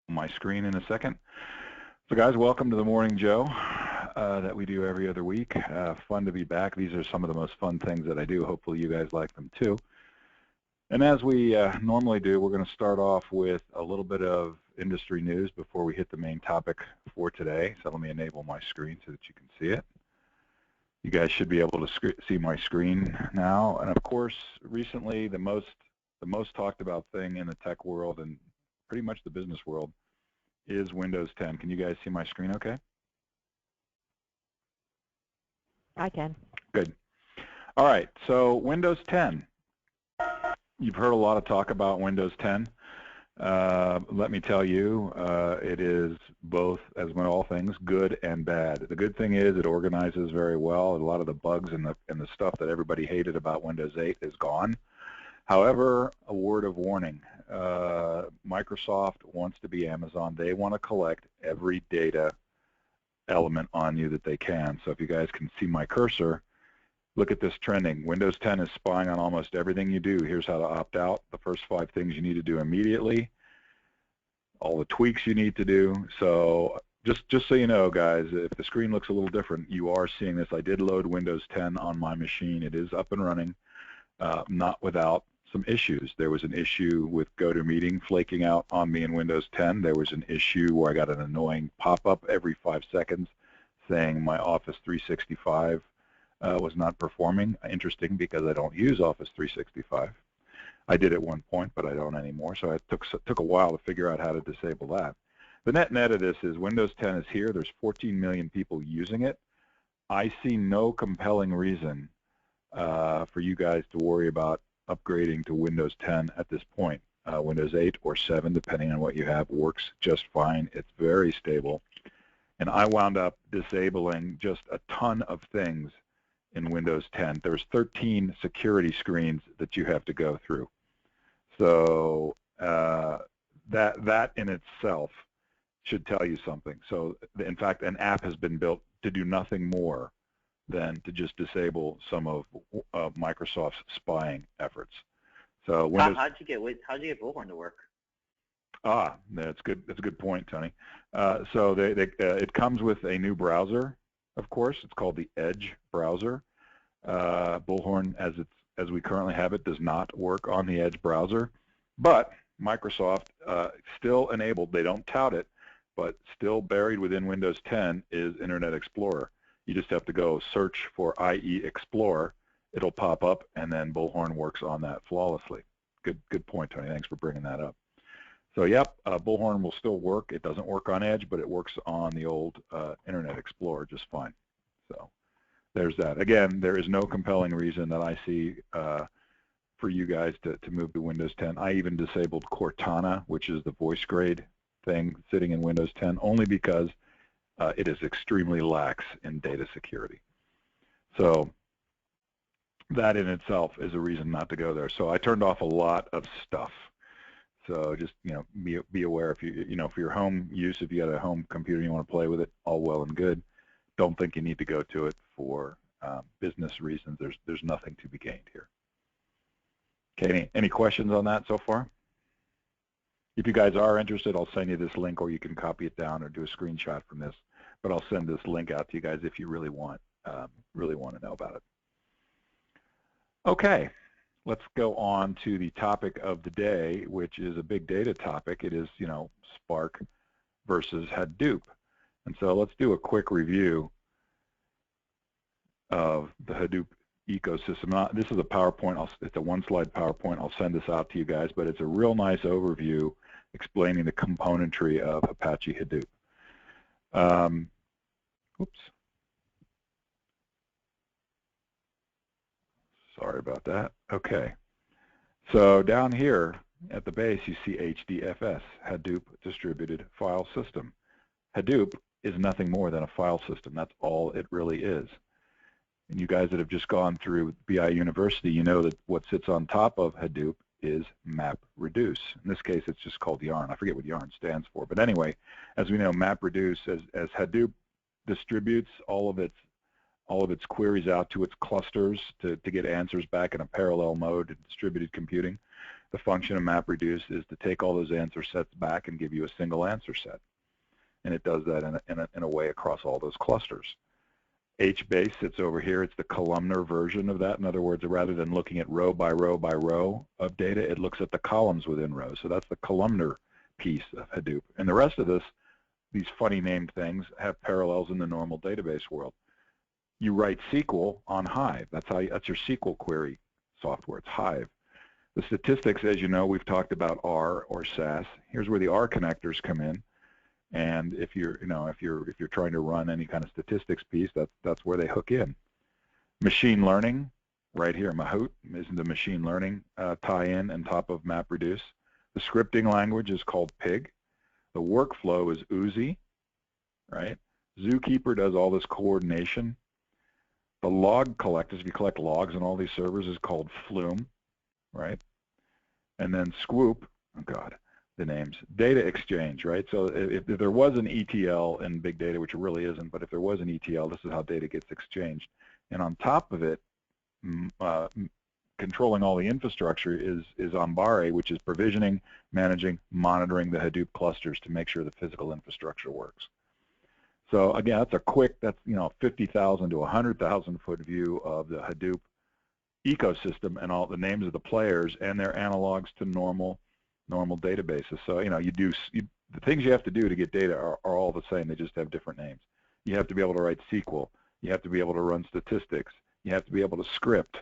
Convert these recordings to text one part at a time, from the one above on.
my screen in a second. So guys, welcome to the Morning Joe that we do every other week. Fun to be back. These are some of the most fun things that I do. Hopefully you guys like them too. And as we normally do, we're going to start off with a little bit of industry news before we hit the main topic for today. So let me enable my screen so that you can see it. You guys should be able to see my screen now. And of course, recently the most talked about thing in the tech world and pretty much the business world is Windows 10. Can you guys see my screen okay? I can. Good. All right, so Windows 10. You've heard a lot of talk about Windows 10. Let me tell you, it is both, as with all things, good and bad. The good thing is it organizes very well. A lot of the bugs and the stuff that everybody hated about Windows 8 is gone. However, a word of warning, Microsoft wants to be Amazon. They want to collect every data element on you that they can. So if you guys can see my cursor, look at this trending. Windows 10 is spying on almost everything you do. Here's how to opt out. The first 5 things you need to do immediately. All the tweaks you need to do. So just so you know, guys, if the screen looks a little different, you are seeing this. I did load Windows 10 on my machine. It is up and running, not without some issues. There was an issue with GoToMeeting flaking out on me in Windows 10. There was an issue where I got an annoying pop-up every 5 seconds saying my Office 365 was not performing. Interesting, because I don't use Office 365. I did at one point, but I don't anymore, so it took a while to figure out how to disable that. The net of this is Windows 10 is here. There's 14 million people using it. I see no compelling reason for you guys to worry about upgrading to Windows 10 at this point. Windows 8 or 7, depending on what you have, works just fine. It's very stable. And I wound up disabling just a ton of things in Windows 10. There's 13 security screens that you have to go through. So that in itself should tell you something. So in fact, an app has been built to do nothing more than to just disable some of Microsoft's spying efforts. So Windows. How'd you get Bullhorn to work? That's good. That's a good point, Tony. So it comes with a new browser. Of course, it's called the Edge browser. Bullhorn, as we currently have it, does not work on the Edge browser, but Microsoft still enabled. They don't tout it, but still buried within Windows 10 is Internet Explorer. You just have to go search for IE Explorer. It'll pop up, and then Bullhorn works on that flawlessly. Good point, Tony. Thanks for bringing that up. So, yep, Bullhorn will still work. It doesn't work on Edge, but it works on the old Internet Explorer just fine. So there's that. Again, there is no compelling reason that I see for you guys to move to Windows 10. I even disabled Cortana, which is the voice grade thing sitting in Windows 10, only because it is extremely lax in data security. So that in itself is a reason not to go there. So I turned off a lot of stuff. So just be aware if for your home use, if you got a home computer and you want to play with it, all well and good. Don't think you need to go to it for business reasons. There's nothing to be gained here. Okay, any questions on that so far? If you guys are interested, I'll send you this link, or you can copy it down or do a screenshot from this. But I'll send this link out to you guys if you really want to know about it. Okay, let's go on to the topic of the day, which is a big data topic. It is, Spark versus Hadoop. And so let's do a quick review of the Hadoop ecosystem. This is a PowerPoint. It's a one-slide PowerPoint. I'll send this out to you guys, but it's a real nice overview explaining the componentry of Apache Hadoop. Oops. Sorry about that. Okay. So down here at the base, you see HDFS, Hadoop Distributed File System. Hadoop is nothing more than a file system. That's all it really is. And you guys that have just gone through BI University, you know that what sits on top of Hadoop is MapReduce. In this case, it's just called Yarn. I forget what Yarn stands for. But anyway, as we know, MapReduce, as Hadoop distributes all of its queries out to its clusters to get answers back in a parallel mode in distributed computing, the function of MapReduce is to take all those answer sets back and give you a single answer set. And it does that in a way across all those clusters. HBase sits over here. It's the columnar version of that. In other words, rather than looking at row by row by row of data, it looks at the columns within rows. So that's the columnar piece of Hadoop. And the rest of this, these funny named things, have parallels in the normal database world. You write SQL on Hive. That's your SQL query software. It's Hive. The statistics, as you know, we've talked about R or SAS. Here's where the R connectors come in. And if you're trying to run any kind of statistics piece, that's where they hook in. Machine learning, right here, Mahout is the machine learning tie-in on top of MapReduce. The scripting language is called Pig. The workflow is Oozie, right? Zookeeper does all this coordination. The log collectors, if you collect logs on all these servers, is called Flume, right? And then Squoop, oh God, the names, data exchange, right? So if there was an ETL in big data, which it really isn't, but if there was an ETL, this is how data gets exchanged. And on top of it, controlling all the infrastructure is Ambare, which is provisioning, managing, monitoring the Hadoop clusters to make sure the physical infrastructure works. So again, that's a quick, 50,000 to 100,000 foot view of the Hadoop ecosystem and all the names of the players and their analogs to normal databases. So the things you have to do to get data are all the same. They just have different names. You have to be able to write SQL. You have to be able to run statistics. You have to be able to script,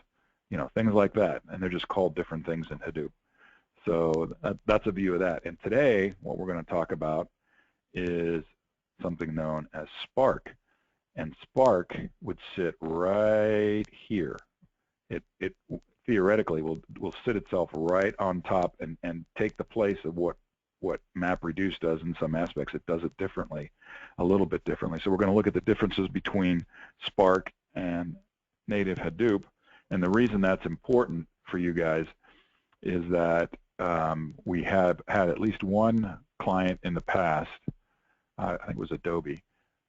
things like that. And they're just called different things in Hadoop. So that's a view of that. And today, what we're going to talk about is something known as Spark. And Spark would sit right here. It theoretically will sit itself right on top and take the place of what MapReduce does in some aspects. It does it differently, a little bit differently. So we're going to look at the differences between Spark and native Hadoop. And the reason that's important for you guys is that we have had at least one client in the past, I think it was Adobe,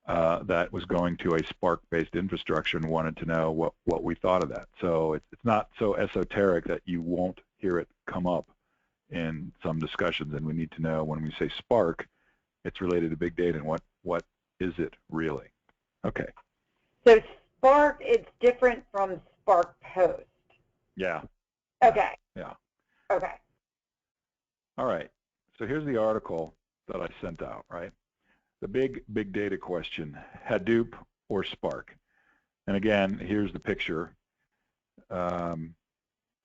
that was going to a Spark-based infrastructure and wanted to know what we thought of that. So it's not so esoteric that you won't hear it come up in some discussions, and we need to know when we say Spark, it's related to big data, and what is it really? Okay. So Spark, it's different from Spark Post. Yeah. Okay. Yeah. Okay. All right. So here's the article that I sent out, right? The big data question, Hadoop or Spark? And again, here's the picture of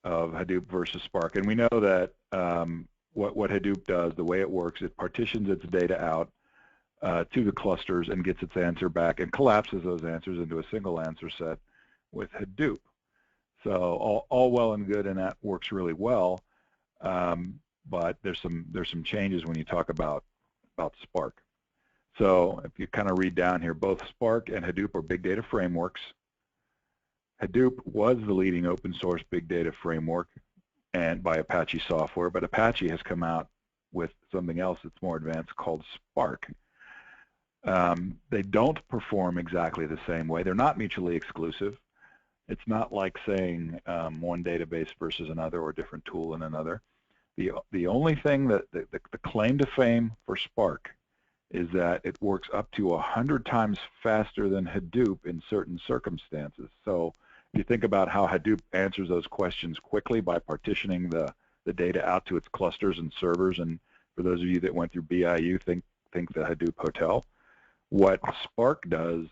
Hadoop versus Spark. And we know that what Hadoop does, the way it works, it partitions its data out to the clusters and gets its answer back and collapses those answers into a single answer set with Hadoop. So all well and good, and that works really well. But there's some changes when you talk about Spark. So if you kind of read down here, both Spark and Hadoop are big data frameworks. Hadoop was the leading open source big data framework and by Apache software, but Apache has come out with something else that's more advanced called Spark. They don't perform exactly the same way. They're not mutually exclusive. It's not like saying one database versus another or a different tool than another. The only thing that the claim to fame for Spark is that it works up to 100 times faster than Hadoop in certain circumstances. So if you think about how Hadoop answers those questions quickly by partitioning the data out to its clusters and servers, and for those of you that went through BIU, think the Hadoop hotel. What Spark does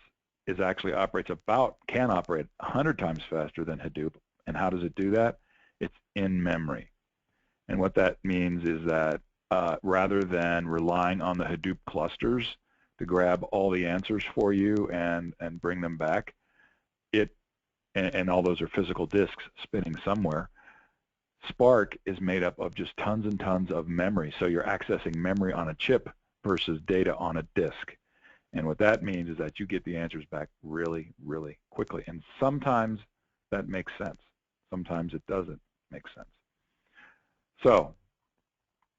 is actually can operate 100 times faster than Hadoop. And how does it do that? It's in memory. And what that means is that rather than relying on the Hadoop clusters to grab all the answers for you and bring them back, and all those are physical disks spinning somewhere, Spark is made up of just tons and tons of memory. So you're accessing memory on a chip versus data on a disk. And what that means is that you get the answers back really, really quickly. And sometimes that makes sense. Sometimes it doesn't make sense. So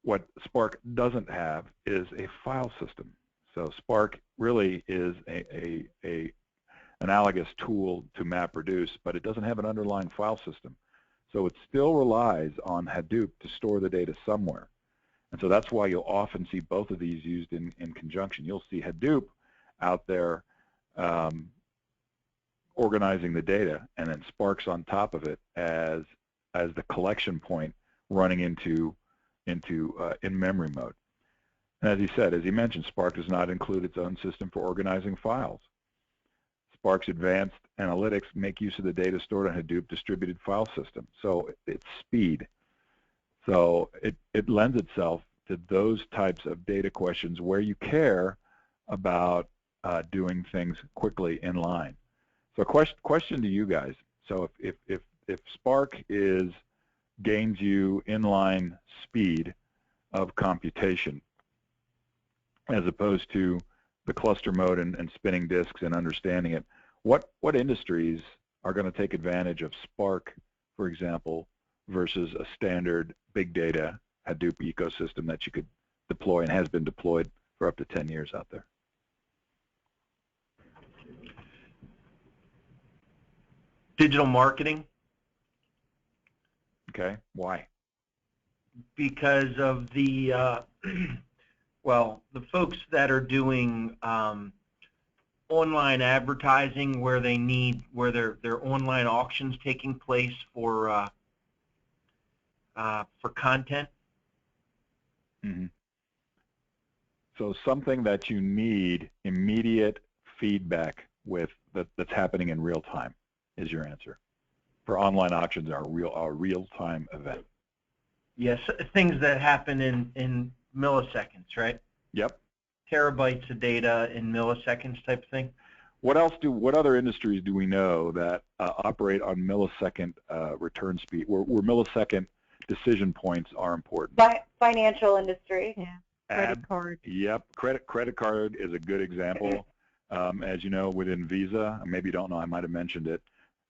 what Spark doesn't have is a file system. So Spark really is a analogous tool to MapReduce, but it doesn't have an underlying file system. So it still relies on Hadoop to store the data somewhere. And so that's why you'll often see both of these used in conjunction. You'll see Hadoop out there organizing the data, and then Spark's on top of it as the collection point running into in-memory mode. And as he mentioned, Spark does not include its own system for organizing files. Spark's advanced analytics make use of the data stored on Hadoop distributed file system. So it's speed. So it lends itself to those types of data questions where you care about doing things quickly in line. So question to you guys. So if Spark gains you inline speed of computation as opposed to the cluster mode and spinning disks and understanding it, what industries are going to take advantage of Spark, for example, versus a standard big data Hadoop ecosystem that you could deploy and has been deployed for up to 10 years out there? Digital marketing. Okay, why? Because of the, well, the folks that are doing online advertising where their online auctions taking place for content. Mm-hmm. So something that you need immediate feedback with that's happening in real time is your answer. For online auctions are a real-time event. Yes, things that happen in milliseconds, right? Yep. Terabytes of data in milliseconds type of thing. What other industries do we know that operate on millisecond return speed, where millisecond decision points are important? Financial industry. Yeah. Credit card. Yep. Credit card is a good example. As you know, within Visa, maybe you don't know, I might have mentioned it,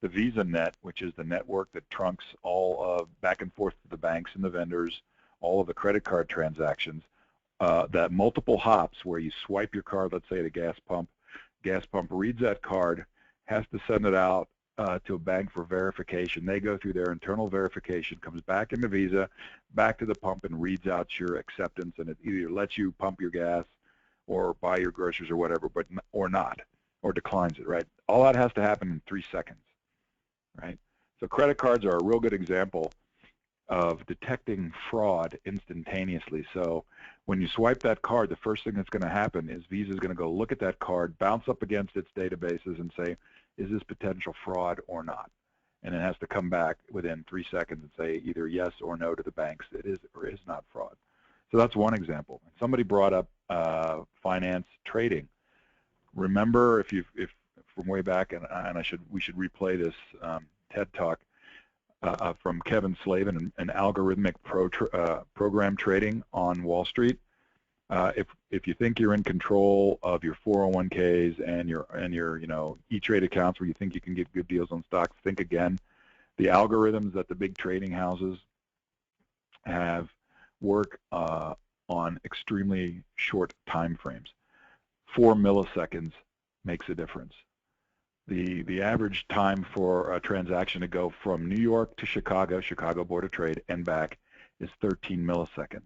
the VisaNet, which is the network that trunks all of back and forth to the banks and the vendors, all of the credit card transactions, that multiple hops where you swipe your card, let's say at a gas pump reads that card, has to send it out to a bank for verification. They go through their internal verification, comes back into Visa, back to the pump, and reads out your acceptance, and it either lets you pump your gas or buy your groceries or whatever, or not, or declines it, right? All that has to happen in 3 seconds, right? So credit cards are a real good example of detecting fraud instantaneously. So when you swipe that card, the first thing that's going to happen is Visa's going to go look at that card, bounce up against its databases, and say, is this potential fraud or not? And it has to come back within 3 seconds and say either yes or no to the banks, it is or is not fraud. So that's one example. Somebody brought up finance trading. Remember, if from way back, and we should replay this TED Talk from Kevin Slavin and algorithmic program trading on Wall Street. If you think you're in control of your 401ks and your E-Trade accounts where you think you can get good deals on stocks, think again. The algorithms that the big trading houses have work on extremely short time frames. 4 milliseconds makes a difference. The average time for a transaction to go from New York to Chicago Board of Trade, and back is 13 milliseconds.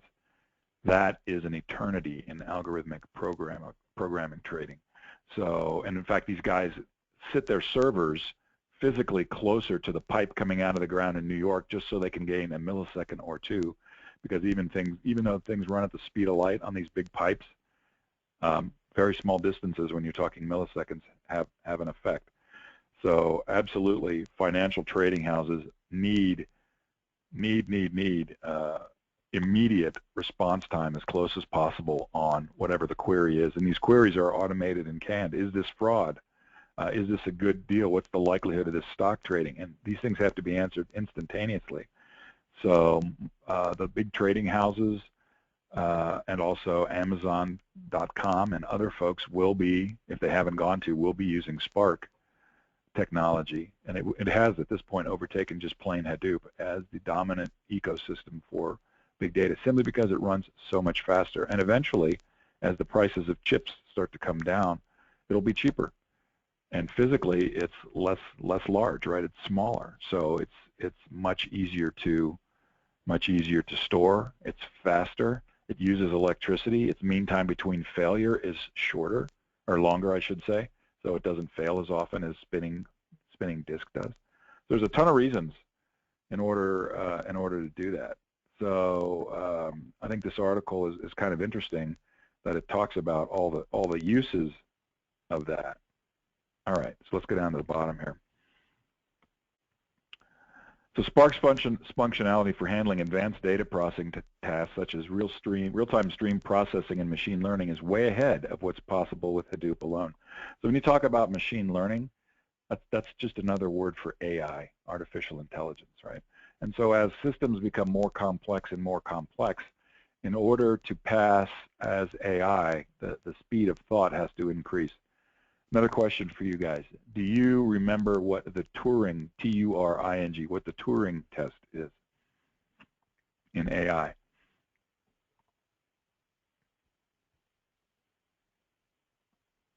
That is an eternity in algorithmic programming trading. So, and in fact, these guys sit their servers physically closer to the pipe coming out of the ground in New York just so they can gain a millisecond or two, because even though things run at the speed of light on these big pipes, very small distances when you're talking milliseconds have an effect. So absolutely, financial trading houses need immediate response time as close as possible on whatever the query is. And these queries are automated and canned. Is this fraud? Is this a good deal? What's the likelihood of this stock trading? And these things have to be answered instantaneously. So the big trading houses and also Amazon.com and other folks will be, if they haven't gone to, will be using Spark technology. And it has at this point overtaken just plain Hadoop as the dominant ecosystem for big data, simply because it runs so much faster. And eventually, as the prices of chips start to come down, it'll be cheaper. and physically it's less large, right? It's smaller, so it's much easier to store. It's faster. It uses electricity. Its mean time between failure is shorter, or longer, I should say, so it doesn't fail as often as spinning disk does. There's a ton of reasons in order to do that. So I think this article is kind of interesting that it talks about all the uses of that. All right, so let's go down to the bottom here. So Spark's functionality for handling advanced data processing tasks such as real-time stream processing and machine learning is way ahead of what's possible with Hadoop alone. So when you talk about machine learning, that's just another word for AI, artificial intelligence, right? And so as systems become more complex and more complex, in order to pass as AI, the speed of thought has to increase. Another question for you guys. Do you remember what the Turing, T-U-R-I-N-G, what the Turing test is in AI?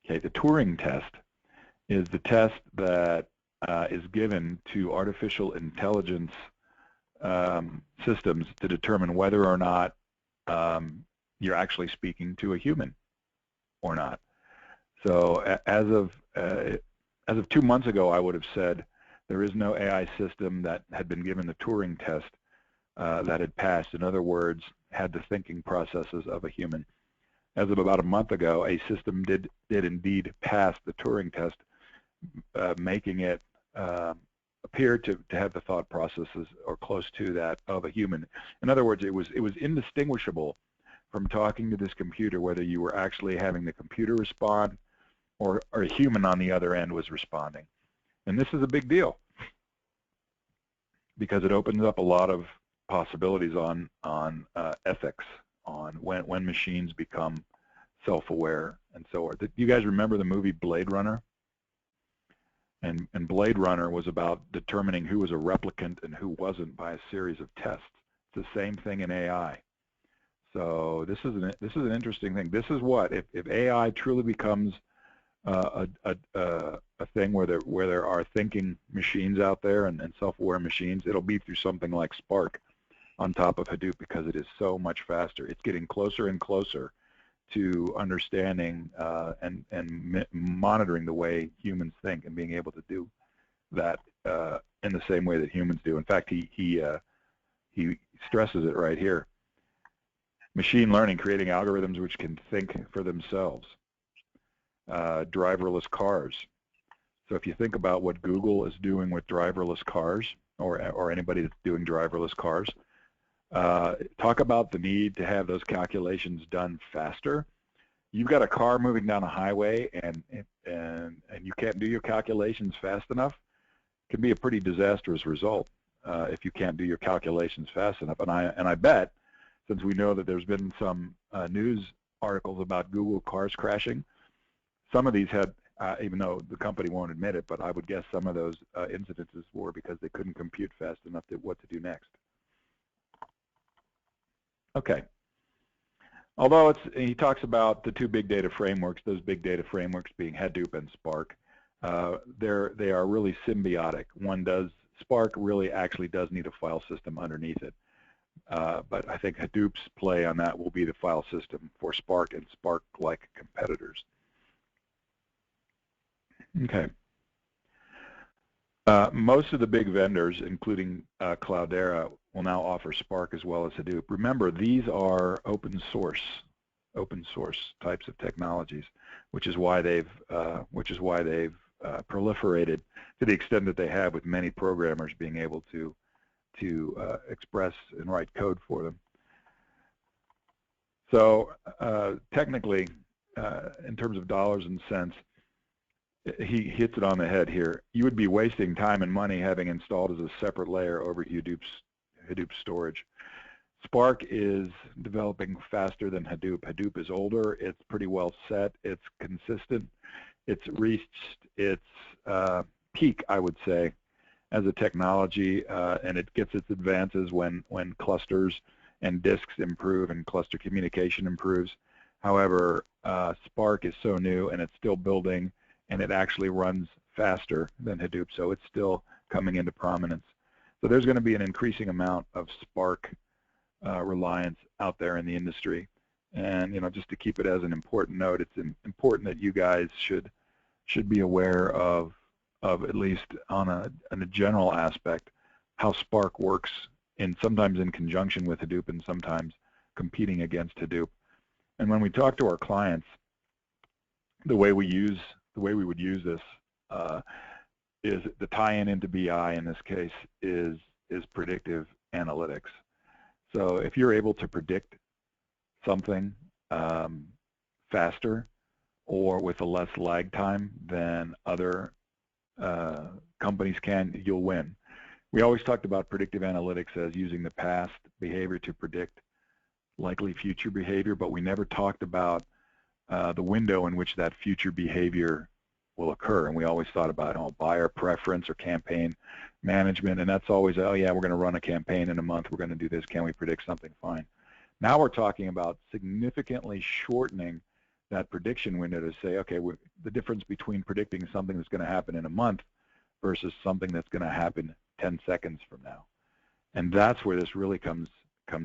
Okay, the Turing test is the test that is given to artificial intelligence systems to determine whether or not you're actually speaking to a human or not. So as of 2 months ago, I would have said there is no AI system that had been given the Turing test that had passed. In other words, had the thinking processes of a human. As of about a month ago, a system did indeed pass the Turing test, making it appear to have the thought processes or close to that of a human. In other words, it was indistinguishable from talking to this computer whether you were actually having the computer respond or a human on the other end was responding. And this is a big deal because it opens up a lot of possibilities on ethics, on when machines become self-aware and so on. You guys remember the movie Blade Runner? And Blade Runner was about determining who was a replicant and who wasn't by a series of tests. It's the same thing in AI. So this is an interesting thing. This is what if AI truly becomes a thing where there are thinking machines out there and self-aware machines, it'll be through something like Spark on top of Hadoop because it is so much faster. It's getting closer and closer to understanding and monitoring the way humans think and being able to do that in the same way that humans do. In fact, he stresses it right here. Machine learning, creating algorithms which can think for themselves. Driverless cars. So if you think about what Google is doing with driverless cars, or anybody that's doing driverless cars, talk about the need to have those calculations done faster. You've got a car moving down a highway and you can't do your calculations fast enough. It can be a pretty disastrous result if you can't do your calculations fast enough. And I bet, since we know that there's been some news articles about Google cars crashing, some of these had, even though the company won't admit it, but I would guess some of those incidences were because they couldn't compute fast enough to what to do next. Okay. Although he talks about the two big data frameworks, those big data frameworks being Hadoop and Spark, they are really symbiotic. Spark really actually does need a file system underneath it. But I think Hadoop's play on that will be the file system for Spark and Spark-like competitors. Okay. Most of the big vendors, including Cloudera, will now offer Spark as well as Hadoop. Remember, these are open source types of technologies, which is why they've proliferated to the extent that they have, with many programmers being able to express and write code for them. So technically, in terms of dollars and cents, he hits it on the head here. You would be wasting time and money having installed as a separate layer over Hadoop storage. Spark is developing faster than Hadoop. Hadoop is older. It's pretty well set. It's consistent. It's reached its peak, I would say, as a technology, and it gets its advances when clusters and disks improve and cluster communication improves. However, Spark is so new and it's still building, and it actually runs faster than Hadoop, so it's still coming into prominence. So there's going to be an increasing amount of Spark reliance out there in the industry. And just to keep it as an important note, it's important that you guys should be aware of at least on a general aspect how Spark works sometimes in conjunction with Hadoop and sometimes competing against Hadoop. And when we talk to our clients, the way we would use this is the tie-in into BI in this case is predictive analytics. So if you're able to predict something faster or with a less lag time than other companies can, you'll win. We always talked about predictive analytics as using the past behavior to predict likely future behavior, but we never talked about the window in which that future behavior will occur. And we always thought about buyer preference or campaign management, and that's always, oh yeah, we're going to run a campaign in a month, we're going to do this, can we predict something? Fine. Now we're talking about significantly shortening that prediction window to say, okay, the difference between predicting something that's going to happen in a month versus something that's going to happen 10 seconds from now. And that's where this really comes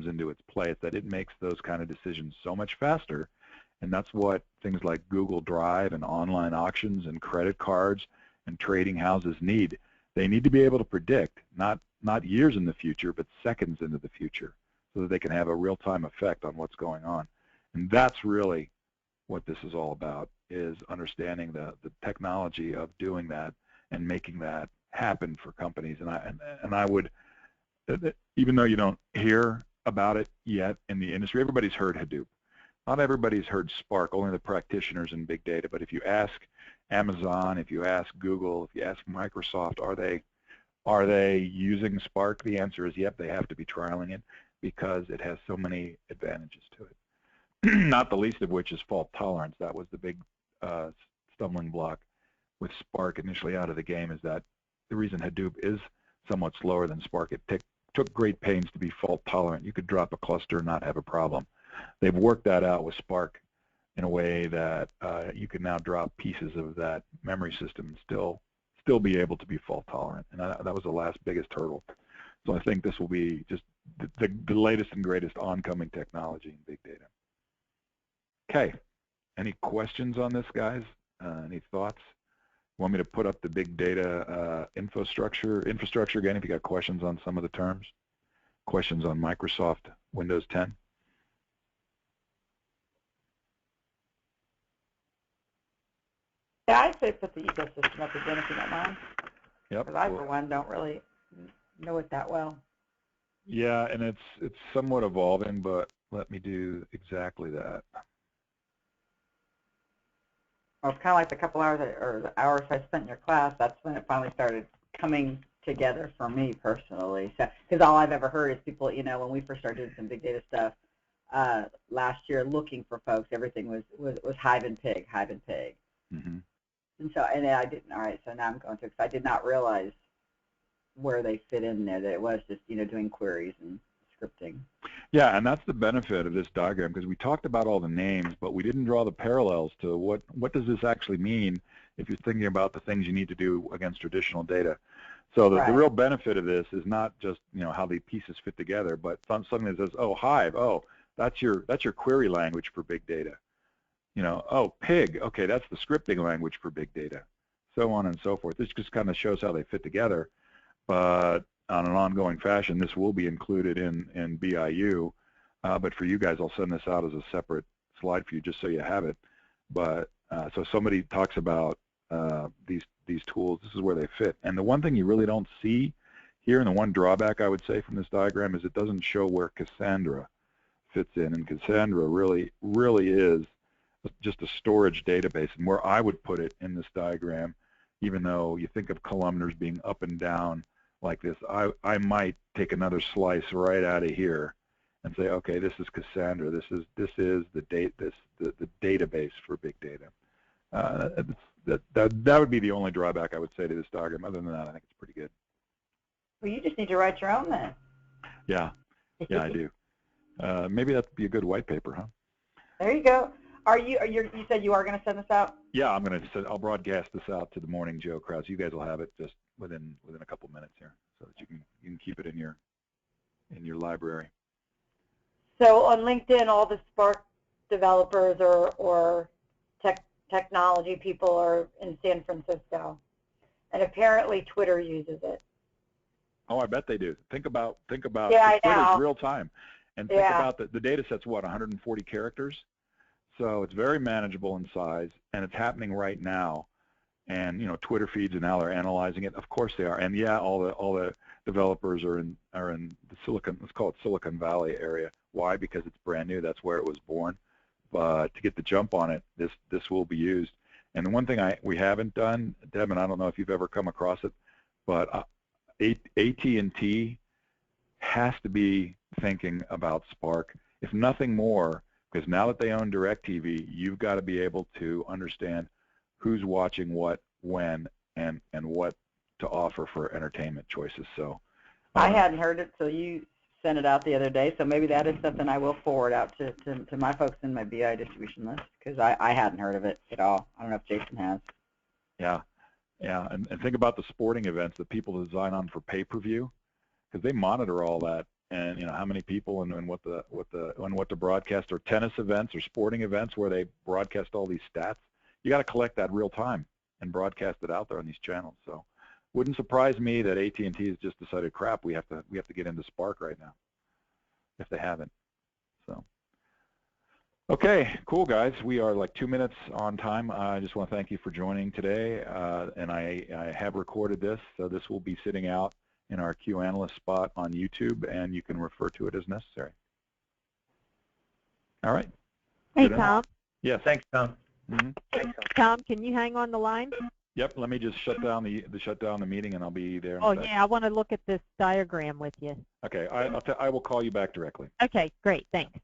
into its play, is that it makes those kind of decisions so much faster. And that's what things like Google Drive and online auctions and credit cards and trading houses need. They need to be able to predict, not years in the future, but seconds into the future, so that they can have a real-time effect on what's going on. And that's really what this is all about, is understanding the technology of doing that and making that happen for companies. And I would, even though you don't hear about it yet in the industry, everybody's heard Hadoop. Not everybody's heard Spark, only the practitioners in big data. But if you ask Amazon, if you ask Google, if you ask Microsoft, are they using Spark? The answer is yep, they have to be trialing it because it has so many advantages to it. Not the least of which is fault tolerance. That was the big stumbling block with Spark initially out of the game, is that the reason Hadoop is somewhat slower than Spark, it took great pains to be fault tolerant. You could drop a cluster and not have a problem. They've worked that out with Spark in a way that you can now drop pieces of that memory system and still be able to be fault tolerant. And that was the last biggest hurdle. So I think this will be just the latest and greatest oncoming technology in big data. Okay, any questions on this, guys? Any thoughts? Want me to put up the big data infrastructure again if you got questions on some of the terms? Questions on Microsoft Windows 10? Yeah, I'd say put the ecosystem up again if you don't mind. Yep. Because I, for one, don't really know it that well. Yeah, and it's somewhat evolving, but let me do exactly that. Well, it's kind of like the couple hours or the hours I spent in your class. That's when it finally started coming together for me personally. So, because all I've ever heard is people, when we first started doing some big data stuff last year, looking for folks, everything was Hive and Pig. Mm-hmm. And so, and I didn't. All right, so now I'm going to, because I did not realize where they fit in there. That it was just doing queries and scripting. Yeah, and that's the benefit of this diagram, because we talked about all the names, but we didn't draw the parallels to what does this actually mean if you're thinking about the things you need to do against traditional data. So the real benefit of this is not just how the pieces fit together, but something that says, oh, Hive, oh, that's your query language for big data. Oh, Pig, okay, that's the scripting language for big data, so on and so forth. This just kind of shows how they fit together, but on an ongoing fashion, this will be included in BIU, but for you guys, I'll send this out as a separate slide for you just so you have it. But so somebody talks about these tools, this is where they fit. And the one thing you really don't see here, and the one drawback I would say from this diagram, is it doesn't show where Cassandra fits in. And Cassandra really is just a storage database. And where I would put it in this diagram, even though you think of columnars being up and down like this, I might take another slice right out of here and say, okay, this is Cassandra. This is the database for big data. That would be the only drawback I would say to this diagram. Other than that, I think it's pretty good. Well, you just need to write your own then. Yeah, I do. Maybe that'd be a good white paper, huh? There you go. You said you are going to send this out? Yeah, I'll broadcast this out to the Morning Joe crowd. So you guys will have it just within a couple minutes here, so that you can keep it in your library. So on LinkedIn, all the Spark developers or technology people are in San Francisco, and apparently Twitter uses it. Oh, I bet they do. Think about Yeah, I Twitter's know. real time, and think Yeah. about the data set's what, 140 characters, so it's very manageable in size, and it's happening right now. And Twitter feeds, and now they're analyzing it. Of course they are, and yeah, all the developers are in the let's call it Silicon Valley area. Why? Because it's brand new. That's where it was born. But to get the jump on it, this will be used. And the one thing we haven't done, Deb, and I don't know if you've ever come across it, but AT&T has to be thinking about Spark, if nothing more, because now that they own DirecTV, you've got to be able to understand who's watching what, when, and what to offer for entertainment choices. So I hadn't heard it, so you sent it out the other day, so maybe that is something I will forward out to my folks in my BI distribution list, because I hadn't heard of it at all. I don't know if Jason has. Yeah, and think about the sporting events that people design on for pay-per-view, because they monitor all that, and how many people and what to broadcast, or tennis events or sporting events where they broadcast all these stats. You got to collect that real time and broadcast it out there on these channels. So wouldn't surprise me that AT&T has just decided, crap, we have to get into Spark right now, if they haven't. So okay, cool guys, we are like 2 minutes on time. I just want to thank you for joining today, and I have recorded this, so this will be sitting out in our Q Analyst spot on YouTube, and you can refer to it as necessary. All right. Hey, Good Tom. enough? Yes. Thanks, Tom. Mm-hmm. Tom, can you hang on the line? Yep. Let me just shut down the meeting, and I'll be there. Oh, yeah, I want to look at this diagram with you. Okay. I will call you back directly. Okay, great. Thanks.